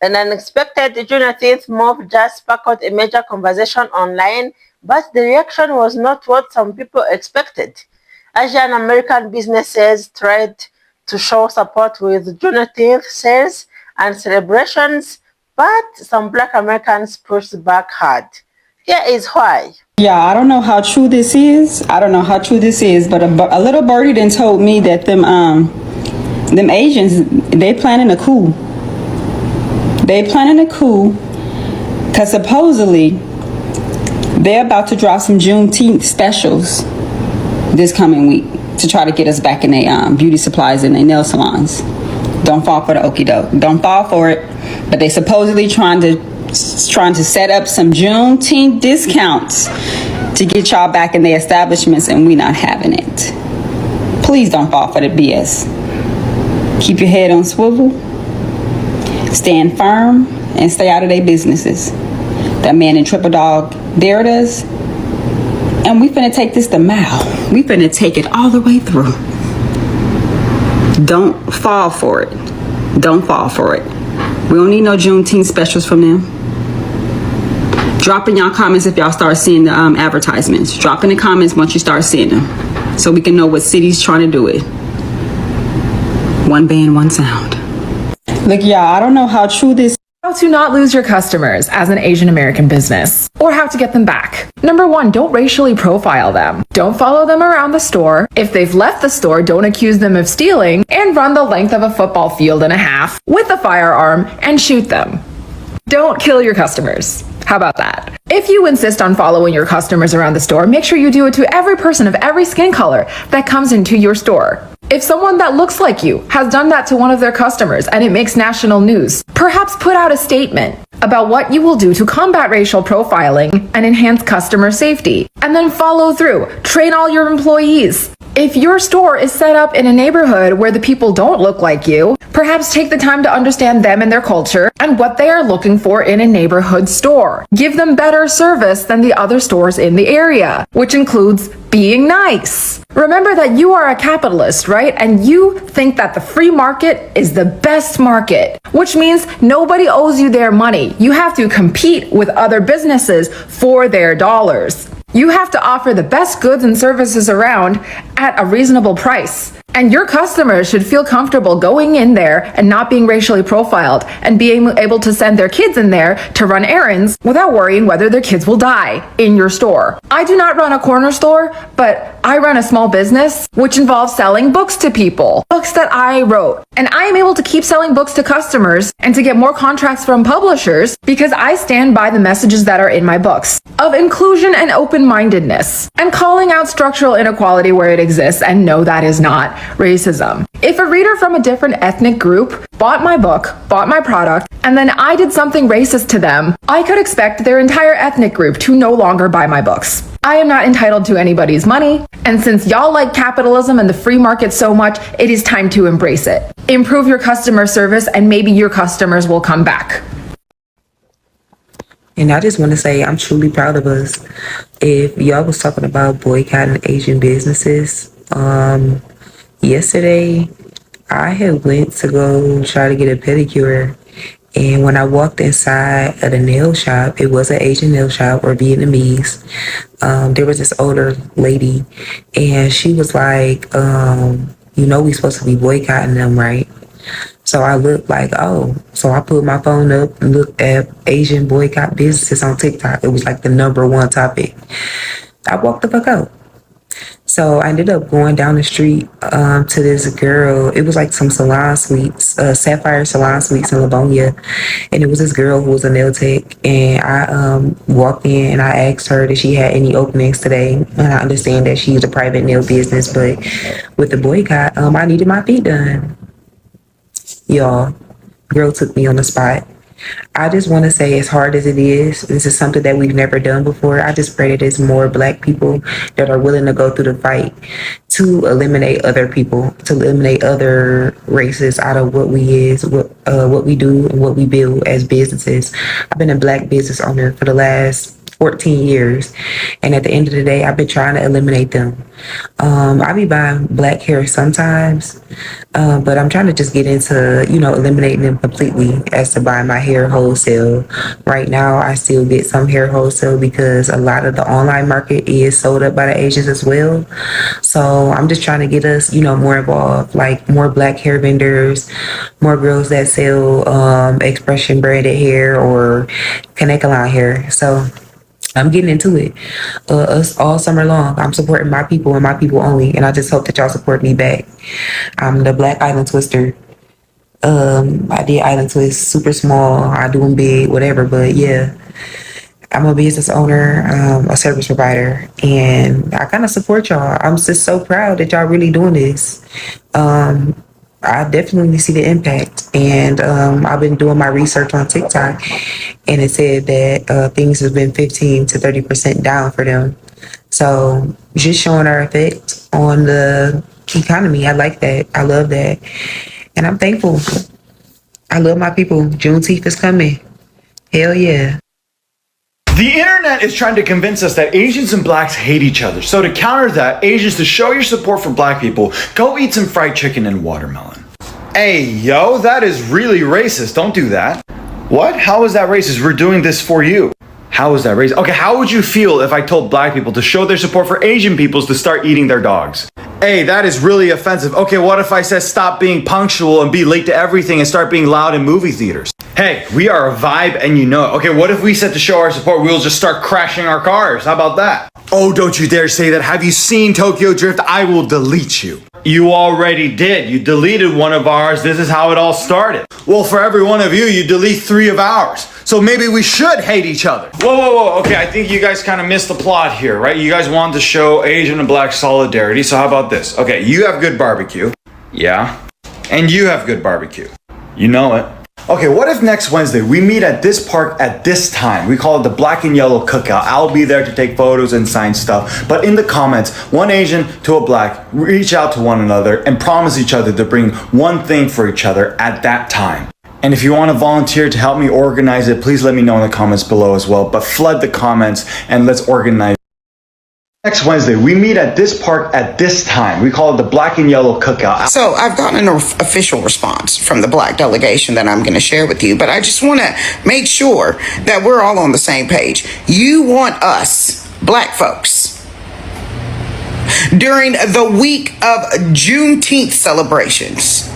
An unexpected Juneteenth move just sparked a major conversation online, but the reaction was not what some people expected. Asian American businesses tried to show support with Juneteenth sales and celebrations, but some Black Americans pushed back hard. Here is why. Yeah, I don't know how true this is. But a little birdie then told me that them Asians, they planning a coup. Because supposedly they're about to drop some Juneteenth specials this coming week to try to get us back in their beauty supplies and their nail salons. Don't fall for the okie doke. Don't fall for it. But they supposedly trying to set up some Juneteenth discounts to get y'all back in their establishments, and we not having it. Please don't fall for the BS. Keep your head on swivel, stand firm, and stay out of their businesses. That man in Triple Dog dared us, and we finna take this the mile. We finna take it all the way through. Don't fall for it. Don't fall for it. We don't need no Juneteenth specials from them. Drop in y'all comments if y'all start seeing the advertisements. Drop in the comments once you start seeing them, so we can know what city's trying to do it. One band, one sound. Look, y'all, I don't know how true this. How to not lose your customers as an Asian American business, or how to get them back. Number 1, don't racially profile them. Don't follow them around the store. If they've left the store, don't accuse them of stealing, and run the length of a football field and a half with a firearm and shoot them. Don't kill your customers. How about that? If you insist on following your customers around the store, make sure you do it to every person of every skin color that comes into your store. If someone that looks like you has done that to one of their customers and it makes national news, perhaps put out a statement about what you will do to combat racial profiling and enhance customer safety, and then follow through. Train all your employees. If your store is set up in a neighborhood where the people don't look like you, perhaps take the time to understand them and their culture and what they are looking for in a neighborhood store. Give them better service than the other stores in the area, which includes being nice. Remember that you are a capitalist, right? And you think that the free market is the best market, which means nobody owes you their money. You have to compete with other businesses for their dollars. You have to offer the best goods and services around at a reasonable price. And your customers should feel comfortable going in there and not being racially profiled, and being able to send their kids in there to run errands without worrying whether their kids will die in your store. I do not run a corner store, but I run a small business which involves selling books to people, books that I wrote. And I am able to keep selling books to customers and to get more contracts from publishers because I stand by the messages that are in my books of inclusion and open-mindedness, and calling out structural inequality where it exists, and no, that is not racism. If a reader from a different ethnic group bought my book, bought my product, and then I did something racist to them, I could expect their entire ethnic group to no longer buy my books. I am not entitled to anybody's money, and since y'all like capitalism and the free market so much, it is time to embrace it. Improve your customer service, and maybe your customers will come back. And I just want to say I'm truly proud of us. If y'all was talking about boycotting Asian businesses, yesterday I had went to go try to get a pedicure, and when I walked inside of the nail shop, it was an Asian nail shop or Vietnamese. There was this older lady, and she was like, we supposed to be boycotting them, right? So I looked like, so I put my phone up and looked at Asian boycott businesses on TikTok. It was like the #1 topic. I walked the fuck out. So I ended up going down the street to this girl. It was like some salon suites, Sapphire Salon Suites in Livonia. And it was this girl who was a nail tech. And I walked in and I asked her if she had any openings today. And I understand that she's a private nail business, but with the boycott, I needed my feet done. Y'all, girl took me on the spot. I just want to say, as hard as it is, this is something that we've never done before. I just pray that there's more Black people that are willing to go through the fight to eliminate other people, to eliminate other races out of what we do and what we build as businesses. I've been a Black business owner for the last 14 years. And at the end of the day, I've been trying to eliminate them. I be buying black hair sometimes, but I'm trying to just get into, eliminating them completely as to buy my hair wholesale. Right now, I still get some hair wholesale because a lot of the online market is sold up by the Asians as well. So I'm just trying to get us, more involved, like more black hair vendors, more girls that sell expression braided hair or Kanekalon hair. So I'm getting into it. Us all summer long. I'm supporting my people and my people only, and I just hope that y'all support me back. I'm the Black Island Twister. I did Island Twist super small. I do them big, whatever. But yeah, I'm a business owner, a service provider, and I kind of support y'all. I'm just so proud that y'all really doing this. I definitely see the impact, and I've been doing my research on TikTok, and it said that things have been 15 to 30% down for them. So just showing our effect on the economy. I like that. I love that, and I'm thankful. I love my people. Juneteenth is coming. Hell yeah. The internet is trying to convince us that Asians and blacks hate each other. So to counter that, Asians, to show your support for black people, go eat some fried chicken and watermelon. Hey, yo, that is really racist. Don't do that. What? How is that racist? We're doing this for you. How is that racist? Okay, how would you feel if I told black people to show their support for Asian peoples to start eating their dogs? Hey, that is really offensive. Okay, what if I said stop being punctual and be late to everything and start being loud in movie theaters? Hey, we are a vibe and you know it. Okay, what if we said to show our support, we'll just start crashing our cars? How about that? Oh, don't you dare say that. Have you seen Tokyo Drift? I will delete you. You already did. You deleted one of ours. This is how it all started. Well, for every one of you, you delete 3 of ours. So maybe we should hate each other. Whoa. Okay, I think you guys kind of missed the plot here, right? You guys wanted to show Asian and black solidarity. So how about this? Okay, you have good barbecue. Yeah. And you have good barbecue. You know it. Okay, what if next Wednesday we meet at this park at this time? We call it the Black and Yellow Cookout. I'll be there to take photos and sign stuff. But in the comments, one Asian to a black reach out to one another and promise each other to bring one thing for each other at that time. And if you want to volunteer to help me organize it, please let me know in the comments below as well. But flood the comments and let's organize. Next Wednesday, we meet at this park at this time. We call it the Black and Yellow Cookout. So I've gotten an official response from the black delegation that I'm going to share with you, but I just want to make sure that we're all on the same page. You want us, black folks, during the week of Juneteenth celebrations,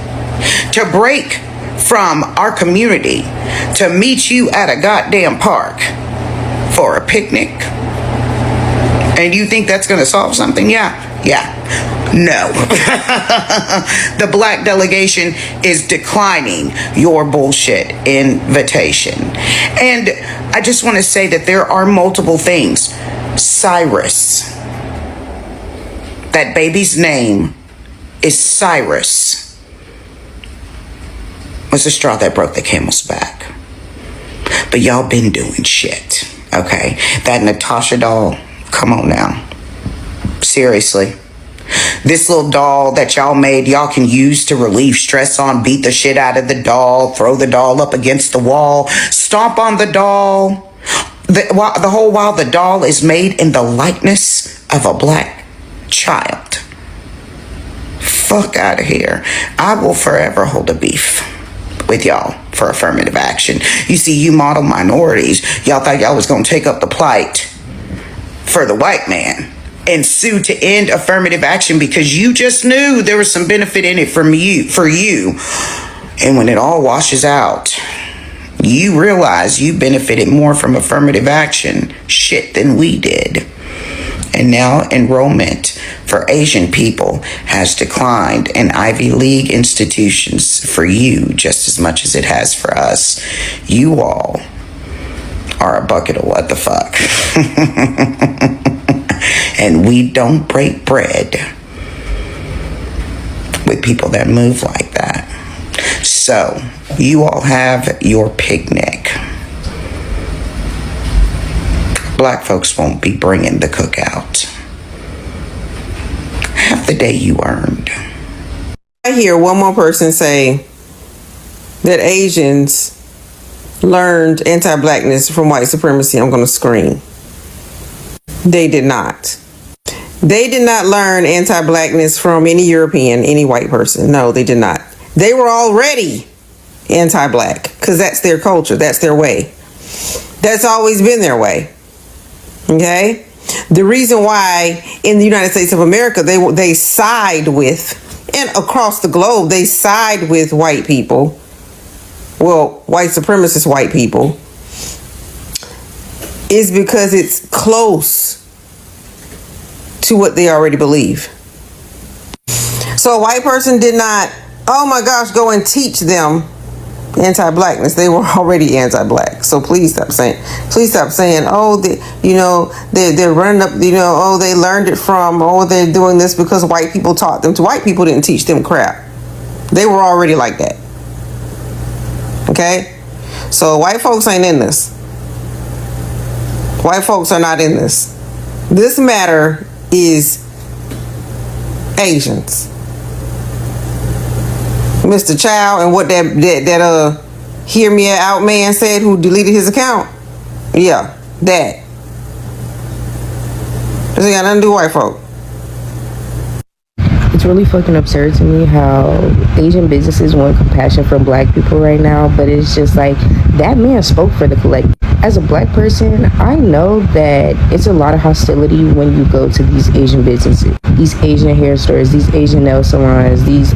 to break from our community to meet you at a goddamn park for a picnic. And you think that's going to solve something? Yeah. No. The black delegation is declining your bullshit invitation. And I just want to say that there are multiple things. Cyrus. That baby's name is Cyrus. Was the straw that broke the camel's back. But y'all been doing shit. Okay? That Natasha doll. Come on now. Seriously. This little doll that y'all made, y'all can use to relieve stress on, beat the shit out of the doll, throw the doll up against the wall, stomp on the doll. The whole while the doll is made in the likeness of a black child. Fuck out of here. I will forever hold a beef with y'all for affirmative action. You see, you model minorities, y'all thought y'all was gonna take up the plight for the white man and sue to end affirmative action because you just knew there was some benefit in it for you. And when it all washes out, you realize you benefited more from affirmative action shit than we did. And now enrollment for Asian people has declined in Ivy League institutions for you just as much as it has for us. You all are a bucket of what the fuck. And we don't break bread with people that move like that. So you all have your picnic. Black folks won't be bringing the cookout. Have the day you earned. I hear one more person say that Asians learned anti-blackness from white supremacy, I'm going to scream. They did not. They did not learn anti-blackness from any European, any white person. No, they did not. They were already anti-black because that's their culture. That's their way. That's always been their way. Okay? The reason why in the United States of America they side with, and across the globe, they side with white people. Well, white supremacist white people, is because it's close to what they already believe. So a white person did not, oh my gosh, go and teach them anti-blackness. They were already anti-black. So please stop saying, oh, they're running up, oh, they learned it from, oh, they're doing this because white people taught them to. White people didn't teach them crap. They were already like that. Okay? So white folks ain't in this. White folks are not in this. This matter is Asians. Mr. Chow and what that hear me out man said who deleted his account. Yeah, that. This ain't got nothing to do with white folk. It's really fucking absurd to me how Asian businesses want compassion from black people right now, but it's just like, that man spoke for the collective. As a black person, I know that it's a lot of hostility when you go to these Asian businesses, these Asian hair stores, these Asian nail salons, these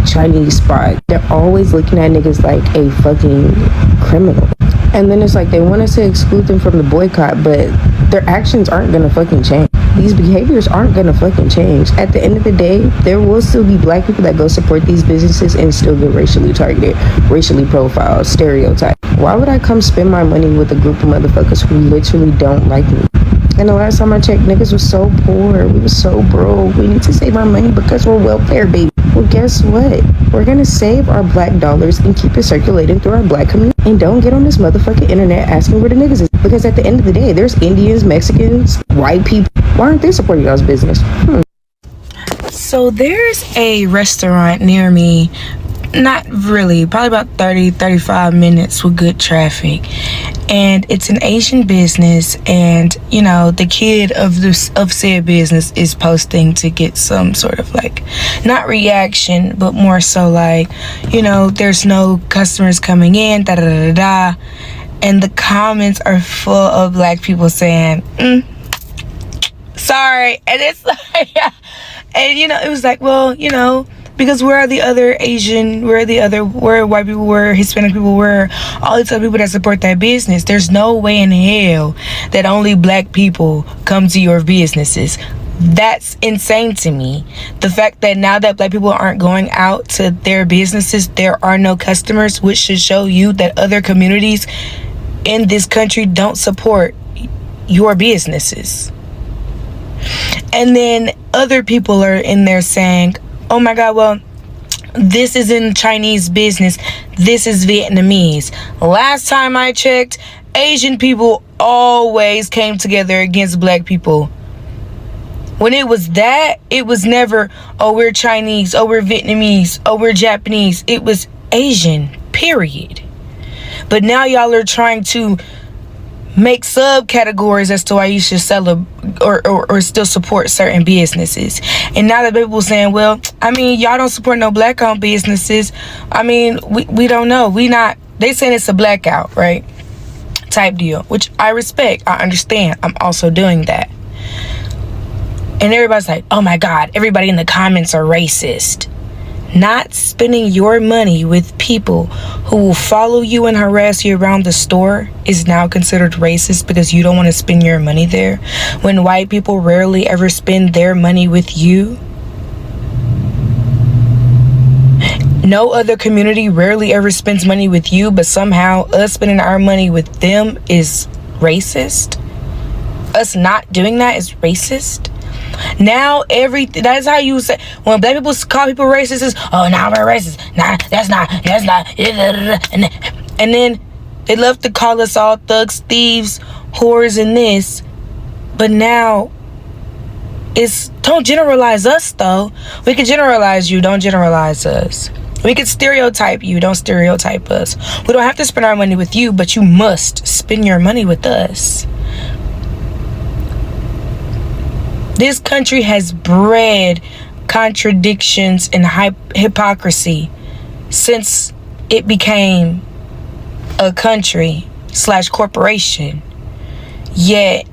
Chinese spots. They're always looking at niggas like a fucking criminal. And then it's like they want us to exclude them from the boycott, but their actions aren't gonna fucking change. These behaviors aren't gonna fucking change. At the end of the day, there will still be black people that go support these businesses and still get racially targeted, racially profiled, stereotyped. Why would I come spend my money with a group of motherfuckers who literally don't like me? And the last time I checked, niggas was so poor. We was so broke. We need to save our money because we're welfare, baby. Well, guess what? We're gonna save our black dollars and keep it circulating through our black community. And don't get on this motherfucking internet asking where the niggas is. Because at the end of the day, there's Indians, Mexicans, white people. Why aren't they supporting y'all's business? So there's a restaurant near me, not really, probably about 35 minutes with good traffic, and it's an Asian business, and the kid of said business is posting to get some sort of like, not reaction, but more so like, there's no customers coming in, da da da da, and the comments are full of black people saying sorry, and it's like and it was like, well, because where are the other Asian, where white people were, Hispanic people were, all these other people that support that business? There's no way in hell that only black people come to your businesses. That's insane to me. The fact that now that black people aren't going out to their businesses, there are no customers, which should show you that other communities in this country don't support your businesses. And then other people are in there saying, oh my God, well, this isn't Chinese business, this is Vietnamese. Last time I checked, Asian people always came together against black people. When it was that, it was never, oh, we're Chinese, oh, we're Vietnamese, oh, we're Japanese. It was Asian, period. But now y'all are trying to make subcategories as to why you should sell or still support certain businesses. And now that people saying, well, y'all don't support no black owned businesses. We don't know. They saying it's a blackout, right? Type deal, which I respect. I understand. I'm also doing that. And everybody's like, oh my God, everybody in the comments are racist. Not spending your money with people who will follow you and harass you around the store is now considered racist because you don't want to spend your money there, when white people rarely ever spend their money with you. No other community rarely ever spends money with you, but somehow us spending our money with them is racist. Us not doing that is racist. Now that's how you say, when black people call people racist, is, oh, now we're racist. Nah, that's not. And then they love to call us all thugs, thieves, whores, and this. But now don't generalize us though. We can generalize you, don't generalize us. We can stereotype you, don't stereotype us. We don't have to spend our money with you, but you must spend your money with us. This country has bred contradictions and hypocrisy since it became a country / corporation. Yet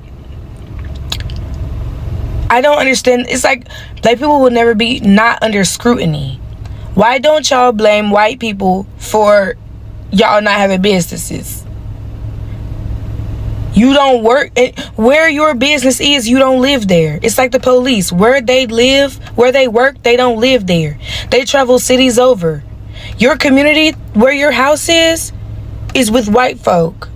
I don't understand. It's like black people will never be not under scrutiny. Why don't y'all blame white people for y'all not having businesses? You don't work where your business is. You don't live there. It's like the police. Where they live, where they work, they don't live there. They travel cities over. Your community, where your house is with white folk.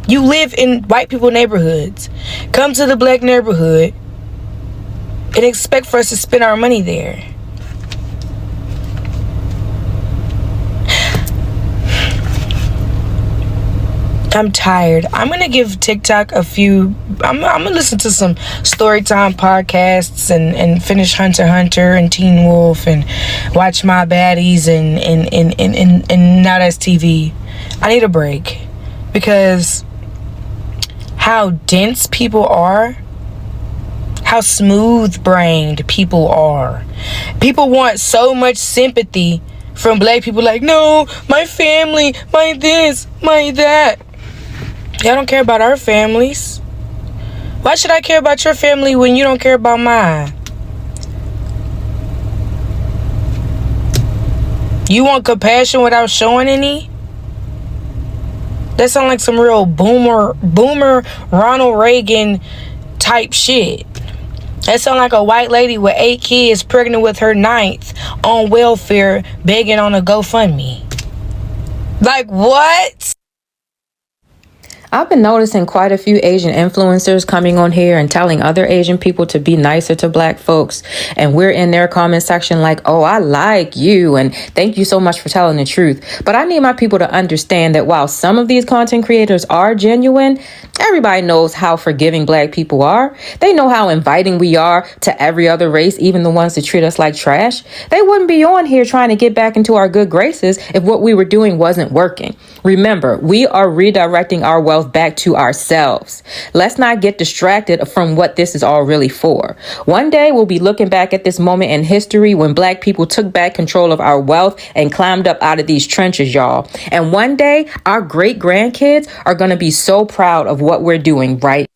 You live in white people neighborhoods. Come to the black neighborhood and expect for us to spend our money there. I'm tired. I'm gonna give TikTok a few. I'm gonna listen to some storytime podcasts and finish Hunter x Hunter and Teen Wolf and watch My Baddies and Now That's TV. I need a break because how dense people are, how smooth-brained people are. People want so much sympathy from black people. Like, no, my family, my this, my that. Y'all don't care about our families. Why should I care about your family when you don't care about mine? You want compassion without showing any? That sounds like some real boomer Ronald Reagan type shit. That sounds like a white lady with 8 kids pregnant with her 9th on welfare begging on a GoFundMe. Like, what? I've been noticing quite a few Asian influencers coming on here and telling other Asian people to be nicer to black folks. And we're in their comment section like, oh, I like you. And thank you so much for telling the truth. But I need my people to understand that while some of these content creators are genuine, everybody knows how forgiving black people are. They know how inviting we are to every other race, even the ones that treat us like trash. They wouldn't be on here trying to get back into our good graces if what we were doing wasn't working. Remember, we are redirecting our wealth back to ourselves. Let's not get distracted from what this is all really for. One day we'll be looking back at this moment in history when black people took back control of our wealth and climbed up out of these trenches, y'all. And one day our great grandkids are going to be so proud of what we're doing right.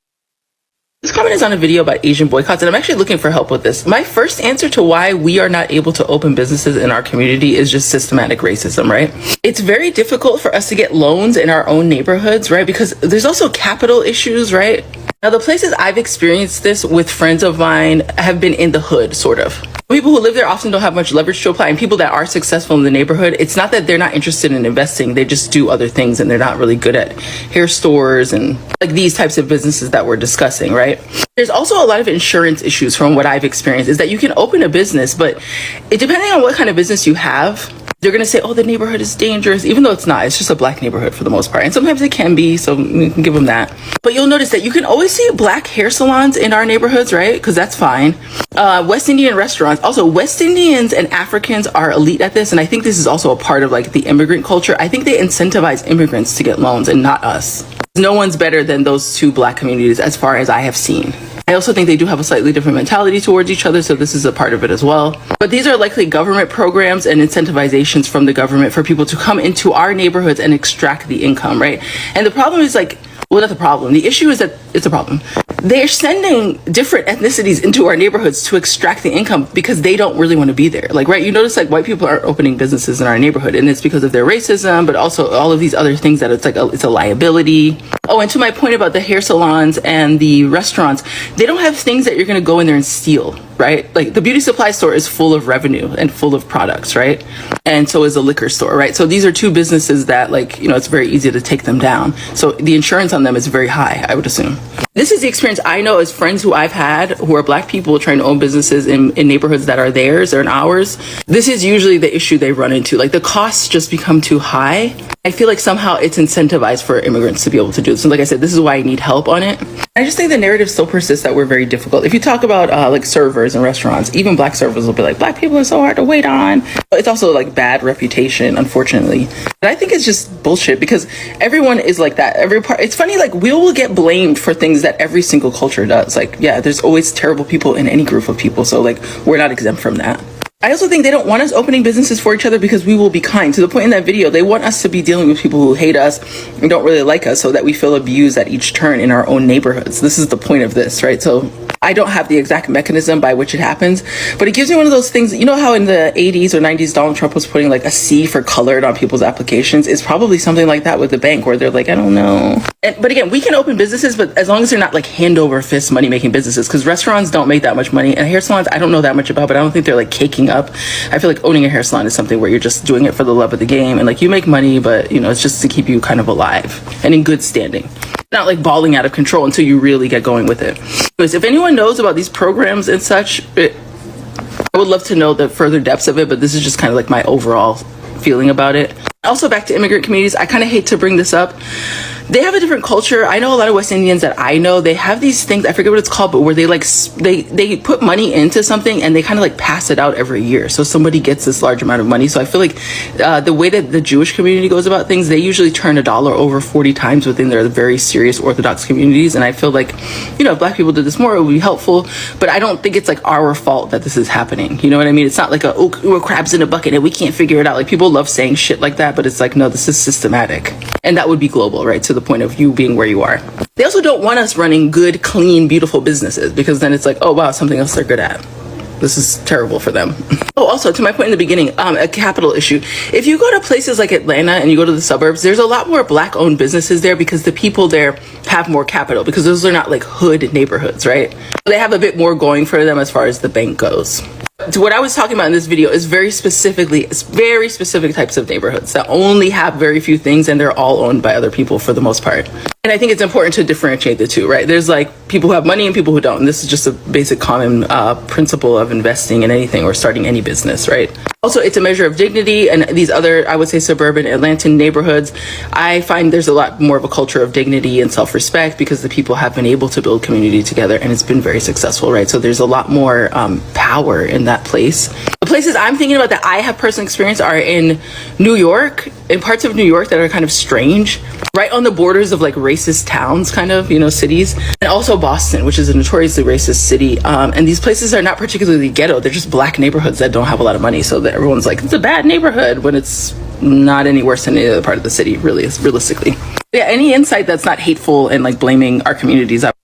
This comment is on a video about Asian boycotts, and I'm actually looking for help with this. My first answer to why we are not able to open businesses in our community is just systematic racism, right? It's very difficult for us to get loans in our own neighborhoods, right? Because there's also capital issues, right? Now, the places I've experienced this with friends of mine have been in the hood, sort of. People who live there often don't have much leverage to apply, and people that are successful in the neighborhood, it's not that they're not interested in investing, they just do other things and they're not really good at hair stores and like these types of businesses that we're discussing, right? There's also a lot of insurance issues from what I've experienced, is that you can open a business, but depending on what kind of business you have, they're going to say, oh, the neighborhood is dangerous, even though it's not. It's just a black neighborhood for the most part. And sometimes it can be, so we can give them that. But you'll notice that you can always see black hair salons in our neighborhoods, right? Because that's fine. West Indian restaurants. Also, West Indians and Africans are elite at this. And I think this is also a part of like the immigrant culture. I think they incentivize immigrants to get loans and not us. No one's better than those two black communities as far as I have seen. I also think they do have a slightly different mentality towards each other, so this is a part of it as well. But these are likely government programs and incentivizations from the government for people to come into our neighborhoods and extract the income, right? And the problem is like, well, not the problem. The issue is that it's a problem. They're sending different ethnicities into our neighborhoods to extract the income because they don't really want to be there. Like, right, you notice like white people aren't opening businesses in our neighborhood, and it's because of their racism, but also all of these other things that it's like it's a liability. Oh, and to my point about the hair salons and the restaurants, they don't have things that you're going to go in there and steal, right? Like the beauty supply store is full of revenue and full of products, right? And so is the liquor store, right? So these are two businesses that like, you know, it's very easy to take them down. So the insurance on them is very high, I would assume. This is the experience I know as friends who I've had who are black people trying to own businesses in neighborhoods that are theirs or in ours. This is usually the issue they run into. Like the costs just become too high. I feel like somehow it's incentivized for immigrants to be able to do this. And like I said, this is why I need help on it. I just think the narrative still persists that we're very difficult. If you talk about like servers, servers in restaurants, even black servers will be like, black people are so hard to wait on. But it's also like bad reputation, unfortunately. And I think it's just bullshit because everyone is like that. It's funny, like we will get blamed for things that every single culture does. Like, yeah, there's always terrible people in any group of people. So like, we're not exempt from that. I also think they don't want us opening businesses for each other because we will be kind. To the point in that video, they want us to be dealing with people who hate us and don't really like us so that we feel abused at each turn in our own neighborhoods. This is the point of this, right? So I don't have the exact mechanism by which it happens, but it gives me one of those things. You know how in the 80s or 90s, Donald Trump was putting like a C for colored on people's applications? It's probably something like that with the bank where they're like, I don't know. But again, we can open businesses, but as long as they're not like hand over fist money making businesses, because restaurants don't make that much money and hair salons, I don't know that much about, but I don't think they're like caking up. I feel like owning a hair salon is something where you're just doing it for the love of the game and like you make money, but you know, it's just to keep you kind of alive and in good standing. Not like balling out of control until you really get going with it. Because if anyone knows about these programs and such, I would love to know the further depths of it, but this is just kind of like my overall feeling about it. Also, back to immigrant communities, I kind of hate to bring this up. They have a different culture. I know a lot of West Indians that I know, they have these things, I forget what it's called, but where they like, they put money into something and they kind of like pass it out every year. So somebody gets this large amount of money. So I feel like the way that the Jewish community goes about things, they usually turn a dollar over 40 times within their very serious Orthodox communities. And I feel like, you know, if black people did this more, it would be helpful. But I don't think it's like our fault that this is happening. You know what I mean? It's not like we're crabs in a bucket and we can't figure it out. Like people love saying shit like that, but it's like, no, this is systematic. And that would be global, right? To the point of you being where you are. They also don't want us running good, clean, beautiful businesses because then it's like, oh wow, something else they're good at. This is terrible for them. Oh, also to my point in the beginning, a capital issue. If you go to places like Atlanta and you go to the suburbs, there's a lot more black owned businesses there because the people there have more capital because those are not like hood neighborhoods, right? They have a bit more going for them as far as the bank goes. So what I was talking about in this video is very specific types of neighborhoods that only have very few things and they're all owned by other people for the most part. And I think it's important to differentiate the two, right? There's like people who have money and people who don't. And this is just a basic common principle of investing in anything or starting any business, right? Also, it's a measure of dignity. And these other, I would say, suburban Atlantan neighborhoods, I find there's a lot more of a culture of dignity and self-respect because the people have been able to build community together and it's been very successful, right? So there's a lot more power in that place. The places I'm thinking about that I have personal experience are in New York, in parts of New York that are kind of strange, right on the borders of like racist towns, kind of, you know, cities, and also Boston, which is a notoriously racist city. And these places are not particularly ghetto. They're just black neighborhoods that don't have a lot of money. So that everyone's like, it's a bad neighborhood when it's not any worse than any other part of the city, really, realistically. Yeah, any insight that's not hateful and like blaming our communities up.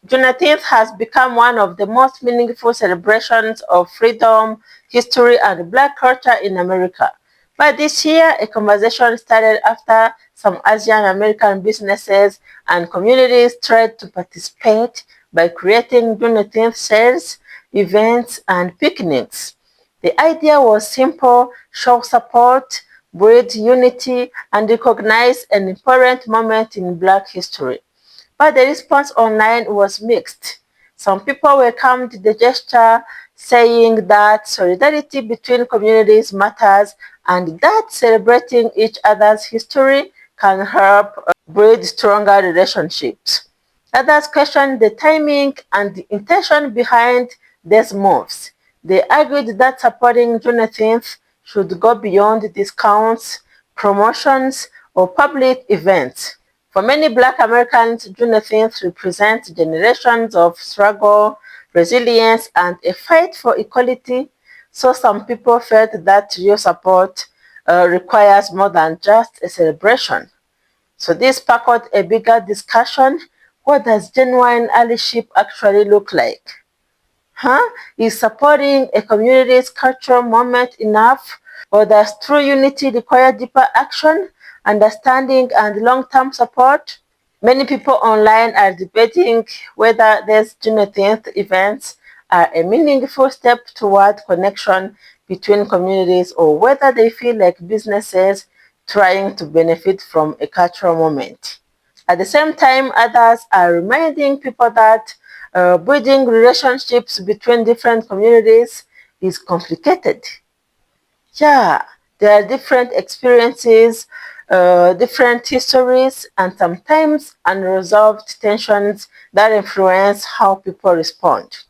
Juneteenth has become one of the most meaningful celebrations of freedom, history, and Black culture in America. But this year, a conversation started after some Asian American businesses and communities tried to participate by creating Juneteenth sales, events, and picnics. The idea was simple: show support, breed unity, and recognize an important moment in Black history. But the response online was mixed. Some people welcomed the gesture, saying that solidarity between communities matters and that celebrating each other's history can help build stronger relationships. Others questioned the timing and the intention behind these moves. They argued that supporting Juneteenth should go beyond discounts, promotions, or public events. For many Black Americans, Juneteenth represents generations of struggle, resilience, and a fight for equality. So some people felt that real support requires more than just a celebration. So this sparked a bigger discussion. What does genuine allyship actually look like? Is supporting a community's cultural moment enough? Or does true unity require deeper action, understanding, and long-term support? Many people online are debating whether these Juneteenth events are a meaningful step toward connection between communities or whether they feel like businesses trying to benefit from a cultural moment. At the same time, others are reminding people that Building relationships between different communities is complicated. Yeah, there are different experiences, different histories, and sometimes unresolved tensions that influence how people respond.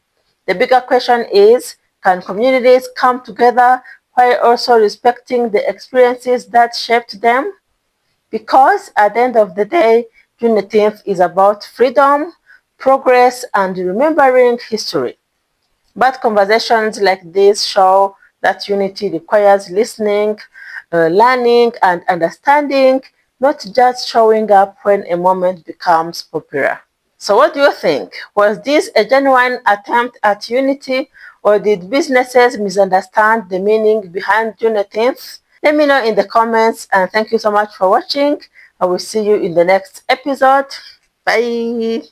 The bigger question is, can communities come together while also respecting the experiences that shaped them? Because at the end of the day, Juneteenth is about freedom, progress, and remembering history. But conversations like this show that unity requires listening, learning, and understanding, not just showing up when a moment becomes popular. So, what do you think? Was this a genuine attempt at unity, or did businesses misunderstand the meaning behind Juneteenth? Let me know in the comments, and thank you so much for watching. I will see you in the next episode. Bye.